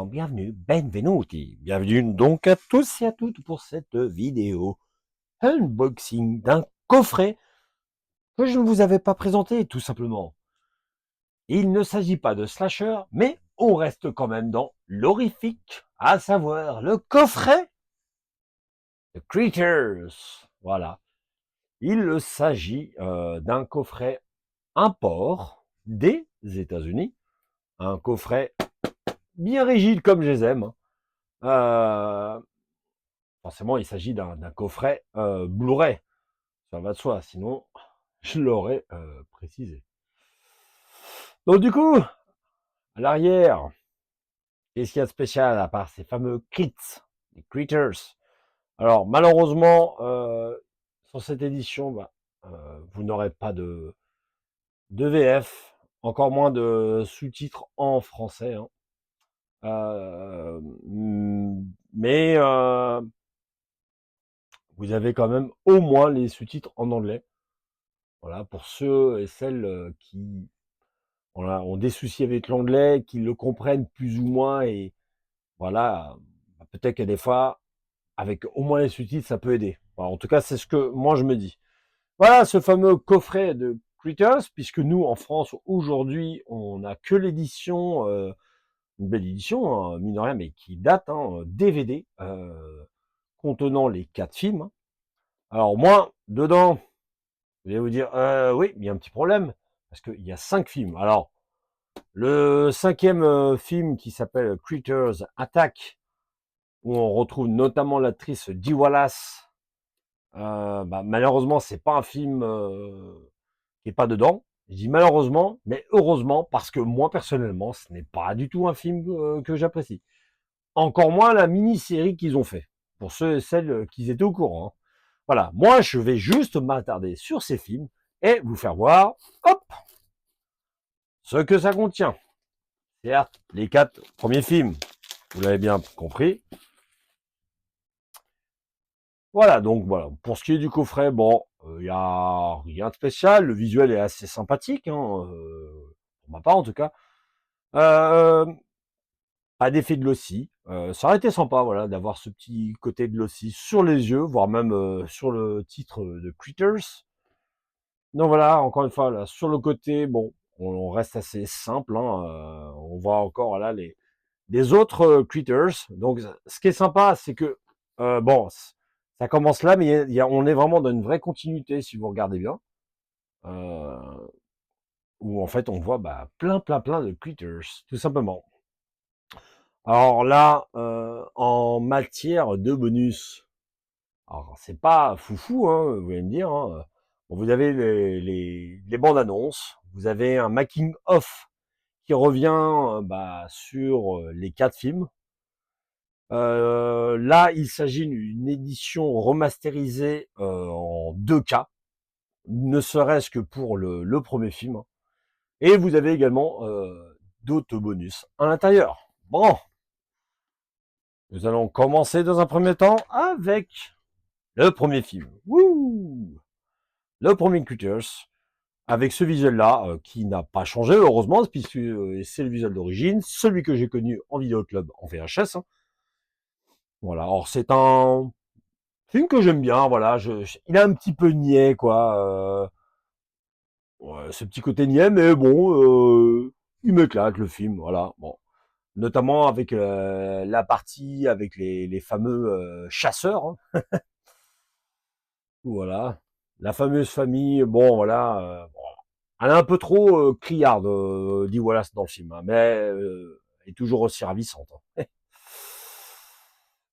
bienvenue, benvenuti. Bienvenue donc à tous et à toutes pour cette vidéo unboxing d'un coffret que je ne vous avais pas présenté, tout simplement. Il ne s'agit pas de slasher, mais on reste quand même dans l'horrifique, à savoir le coffret de Critters. Voilà. Il s'agit d'un coffret import des États-Unis, un coffret bien rigide comme je les aime. Forcément, il s'agit d'un coffret Blu-ray. Ça va de soi, sinon je l'aurais précisé. Donc du coup, à l'arrière, qu'est-ce qu'il y a de spécial à part ces fameux crits, les critters? Alors malheureusement, sur cette édition, vous n'aurez pas de VF, encore moins de sous-titres en français. Hein. Mais vous avez quand même au moins les sous-titres en anglais. Voilà, pour ceux et celles qui ont des soucis avec l'anglais, qui le comprennent plus ou moins, et voilà, peut-être que des fois, avec au moins les sous-titres, ça peut aider. Voilà, en tout cas, c'est ce que moi je me dis. Voilà, ce fameux coffret de Critters, puisque nous, en France, aujourd'hui, on n'a que l'édition, une belle édition, hein, mine de rien, mais qui date, hein, DVD, contenant les 4 films. Hein. Alors moi, dedans, vous allez vous dire, oui, il y a un petit problème, parce qu'il y a 5 films. Alors, le 5e film qui s'appelle Critters Attack, où on retrouve notamment l'actrice Dee Wallace, malheureusement, c'est pas un film qui est pas dedans. Je dis malheureusement, mais heureusement, parce que moi, personnellement, ce n'est pas du tout un film que j'apprécie. Encore moins la mini-série qu'ils ont fait, pour ceux et celles qui étaient au courant. Hein. Voilà, moi, je vais juste m'attarder sur ces films et vous faire voir, hop, ce que ça contient. Certes, les 4 premiers films, vous l'avez bien compris. Voilà, donc voilà. Pour ce qui est du coffret, bon, il y a rien de spécial. Le visuel est assez sympathique, hein, pour ma part en tout cas. Euh, Pas d'effet de glossy. Ça aurait été sympa, voilà, d'avoir ce petit côté de glossy sur les yeux, voire même sur le titre de Critters. Donc voilà, encore une fois, là, sur le côté, bon, on reste assez simple. Hein, on voit encore là les autres Critters. Donc, ce qui est sympa, c'est que bon, ça commence là, mais on est vraiment dans une vraie continuité si vous regardez bien, euh, où en fait on voit plein de Critters, tout simplement. Alors là, en matière de bonus, alors c'est pas foufou, hein, vous allez me dire. Hein. Bon, vous avez les bandes annonces, vous avez un making of qui revient sur les 4 films. Là, il s'agit d'une édition remasterisée en 2K, ne serait-ce que pour le premier film. Hein. Et vous avez également d'autres bonus à l'intérieur. Bon, nous allons commencer dans un premier temps avec le premier film. Wouh, le premier Critters, avec ce visuel-là, qui n'a pas changé, heureusement, puisque c'est le visuel d'origine, celui que j'ai connu en vidéoclub en VHS. Hein. Voilà, alors c'est un film que j'aime bien, voilà, il a un petit peu niais, quoi, ouais, ce petit côté niais, mais bon, il m'éclate, le film, voilà, bon. Notamment avec la partie avec les fameux chasseurs, hein. Voilà. La fameuse famille, bon, voilà, bon, elle est un peu trop criarde, dit Wallace dans le film, hein, mais elle est toujours aussi ravissante. Hein.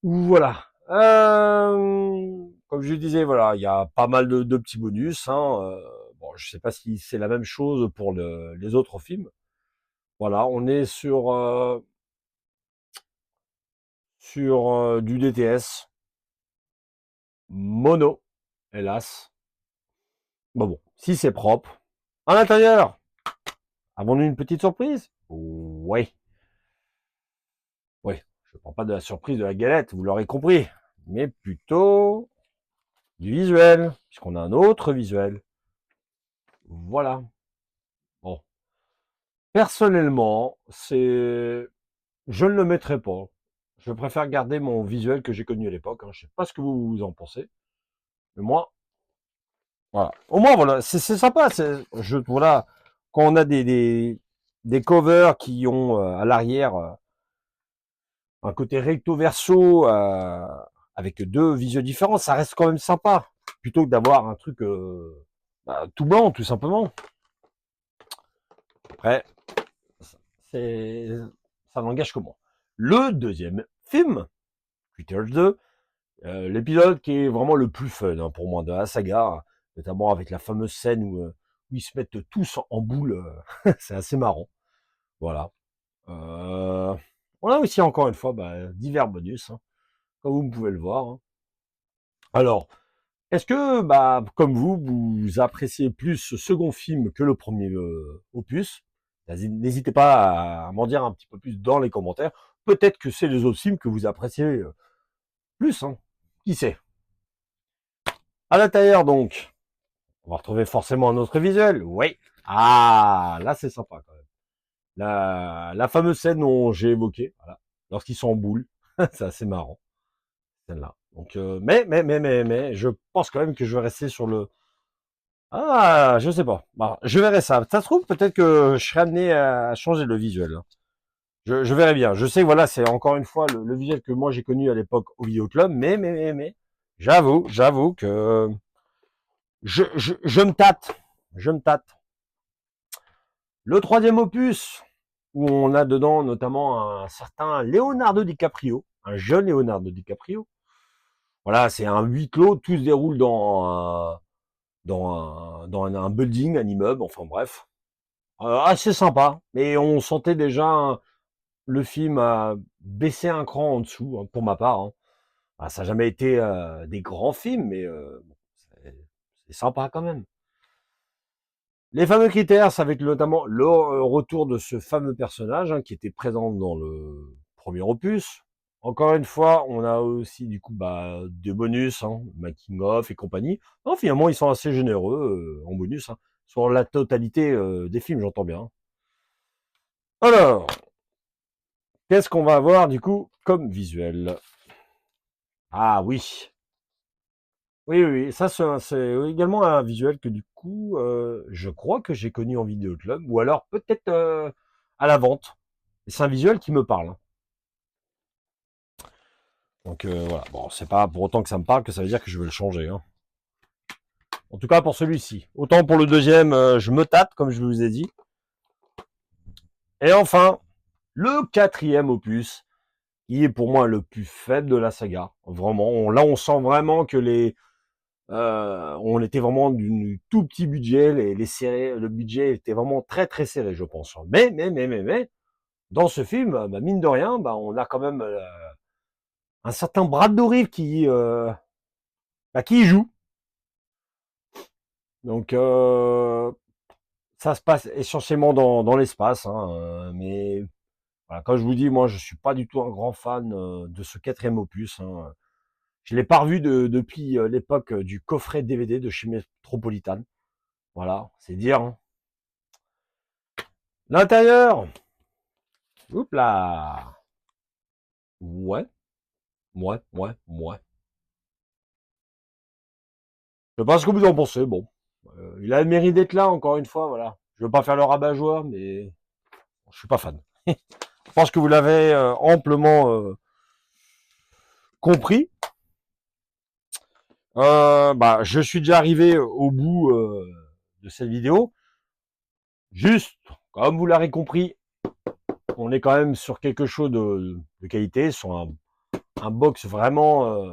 Voilà. Comme je disais, voilà, il y a pas mal de petits bonus. Hein, bon, je sais pas si c'est la même chose pour les autres films. Voilà, on est sur du DTS mono, hélas. Bon, si c'est propre. À l'intérieur, avons-nous une petite surprise? Oui. Oui, je ne parle pas de la surprise de la galette, vous l'aurez compris, mais plutôt du visuel, puisqu'on a un autre visuel. Voilà. Bon. Personnellement, c'est je ne le mettrai pas. Je préfère garder mon visuel que j'ai connu à l'époque. Hein. Je sais pas ce que vous en pensez, mais moi, voilà. Au moins, voilà, c'est sympa. Voilà, quand on a des covers qui ont à l'arrière un côté recto verso avec deux visuels différents, ça reste quand même sympa, plutôt que d'avoir un truc tout blanc, tout simplement. Après, c'est ça n'engage que moi. Le deuxième film, Critters 2, l'épisode qui est vraiment le plus fun hein, pour moi de la saga, notamment avec la fameuse scène où ils se mettent tous en boule, c'est assez marrant. Voilà. On a aussi encore une fois divers bonus, hein, comme vous pouvez le voir. Hein. Alors, est-ce que, comme vous appréciez plus ce second film que le premier opus? N'hésitez pas à m'en dire un petit peu plus dans les commentaires. Peut-être que c'est les autres films que vous appréciez plus, hein. Qui sait? À l'intérieur, donc, on va retrouver forcément un autre visuel. Oui. Ah, là, c'est sympa quand même. La fameuse scène dont j'ai évoqué, voilà, lorsqu'ils sont en boule. C'est assez marrant, celle-là. Donc, mais, je pense quand même que je vais rester sur le, ah, je sais pas. Bon, je verrai ça. Ça se trouve, peut-être que je serai amené à changer le visuel. Hein. Je verrai bien. Je sais que voilà, c'est encore une fois le visuel que moi j'ai connu à l'époque au vidéoclub, mais, j'avoue que je me tâte. Je me tâte. Le troisième opus, où on a dedans notamment un certain Leonardo DiCaprio, un jeune Leonardo DiCaprio. Voilà, c'est un huis clos, tout se déroule dans un building, un immeuble, enfin bref. Assez sympa, mais on sentait déjà le film baisser un cran en dessous, hein, pour ma part. Hein. Ça n'a jamais été des grands films, mais bon, c'est sympa quand même. Les fameux critères, ça va être notamment le retour de ce fameux personnage hein, qui était présent dans le premier opus. Encore une fois, on a aussi du coup des bonus, hein, making of et compagnie. Non, finalement, ils sont assez généreux en bonus, hein, sur la totalité des films, j'entends bien. Alors, qu'est-ce qu'on va avoir du coup comme visuel? Ah oui, oui, ça c'est également un visuel que du coup, je crois que j'ai connu en vidéoclub, ou alors peut-être à la vente. C'est un visuel qui me parle. Hein. Donc voilà, bon, c'est pas pour autant que ça me parle que ça veut dire que je vais le changer. Hein. En tout cas pour celui-ci. Autant pour le deuxième, je me tâte, comme je vous ai dit. Et enfin, le quatrième opus, qui est pour moi le plus faible de la saga. Vraiment, là on sent vraiment que on était vraiment du tout petit budget, le budget était vraiment très très serré, je pense. Mais, dans ce film, mine de rien, on a quand même un certain Brad Dourif qui y joue. Donc ça se passe essentiellement dans l'espace, hein, mais voilà, comme je vous dis, moi je suis pas du tout un grand fan de ce quatrième opus. Hein. Je l'ai pas revu depuis l'époque du coffret DVD de chez Metropolitan. Voilà, c'est dire. Hein. L'intérieur, oups là, ouais, ouais. Je sais pas ce que vous en pensez. Bon, il a le mérite d'être là encore une fois. Voilà, je veux pas faire le rabat-joie, mais je suis pas fan. Je pense que vous l'avez amplement compris. Je suis déjà arrivé au bout de cette vidéo. Juste, comme vous l'aurez compris, on est quand même sur quelque chose de qualité, sur un box vraiment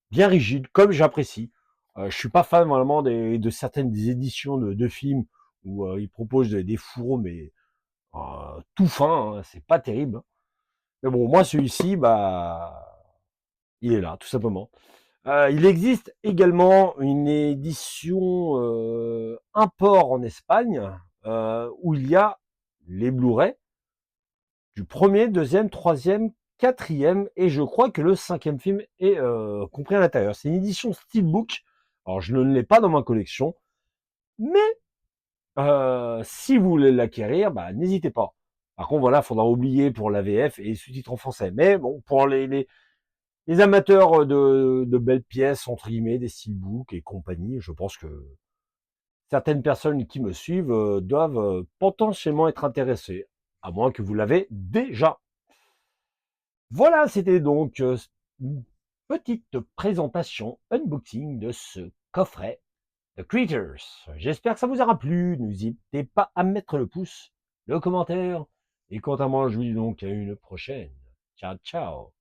bien rigide, comme j'apprécie. Je suis pas fan vraiment de certaines des éditions de films où ils proposent des fourreaux, mais tout fin, hein, c'est pas terrible. Mais bon, moi celui-ci, il est là, tout simplement. Il existe également une édition import en Espagne où il y a les Blu-ray du premier, deuxième, troisième, quatrième et je crois que le cinquième film est compris à l'intérieur. C'est une édition Steelbook. Alors je ne l'ai pas dans ma collection, mais si vous voulez l'acquérir, n'hésitez pas. Par contre, voilà, faudra oublier pour la VF et sous-titres en français. Mais bon, pour les amateurs de belles pièces, entre guillemets, des steelbooks et compagnie, je pense que certaines personnes qui me suivent doivent potentiellement être intéressées, à moins que vous l'avez déjà. Voilà, c'était donc une petite présentation unboxing de ce coffret The Creatures. J'espère que ça vous aura plu. N'hésitez pas à mettre le pouce, le commentaire. Et quant à moi, je vous dis donc à une prochaine. Ciao, ciao.